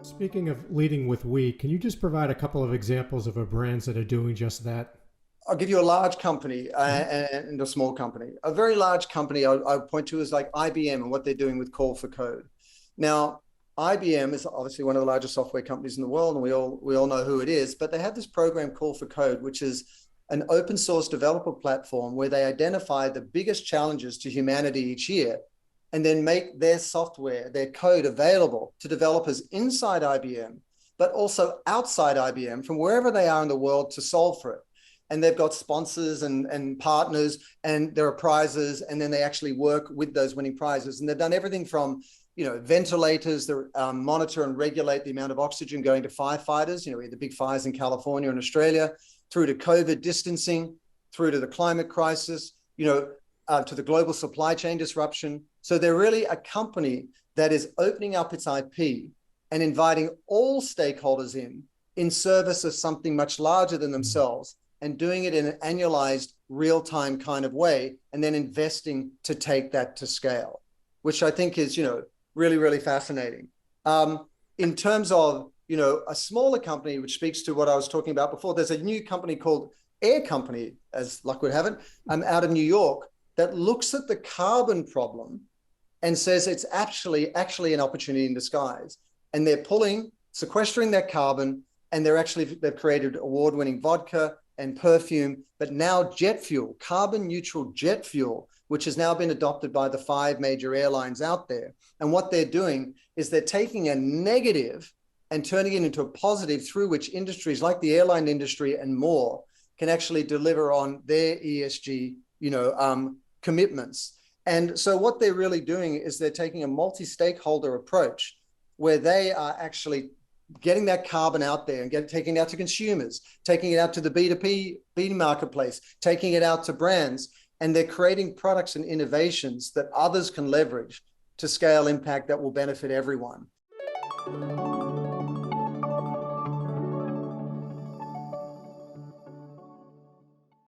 Speaking of leading with we, can you just provide a couple of examples of brands that are doing just that? I'll give you a large company Mhm. and a small company. A very large company I would point to is like IBM and what they're doing with Call for Code. Now, IBM is obviously one of the largest software companies in the world, and we all know who it is. But they have this program Call for Code, which is an open source developer platform where they identify the biggest challenges to humanity each year, and then make their software, their code available to developers inside IBM, but also outside IBM from wherever they are in the world to solve for it. And they've got sponsors and partners, and there are prizes, and then they actually work with those winning prizes. And they've done everything from ventilators that monitor and regulate the amount of oxygen going to firefighters. We had the big fires in California and Australia, through to COVID distancing, through to the climate crisis, to the global supply chain disruption. So they're really a company that is opening up its IP and inviting all stakeholders in service of something much larger than themselves, and doing it in an annualized real-time kind of way, and then investing to take that to scale, which I think is, really, really fascinating. In terms of, a smaller company, which speaks to what I was talking about before, there's a new company called Air Company, as luck would have it, out of New York, that looks at the carbon problem and says it's actually an opportunity in disguise. And they're sequestering that carbon, and they've created award-winning vodka and perfume, but now jet fuel, carbon neutral jet fuel, which has now been adopted by the 5 major airlines out there. And what they're doing is they're taking a negative and turning it into a positive, through which industries like the airline industry and more can actually deliver on their ESG, commitments. And so what they're really doing is they're taking a multi-stakeholder approach, where they are actually getting that carbon out there and taking it out to consumers, taking it out to the B2B marketplace, taking it out to brands, and they're creating products and innovations that others can leverage to scale impact that will benefit everyone.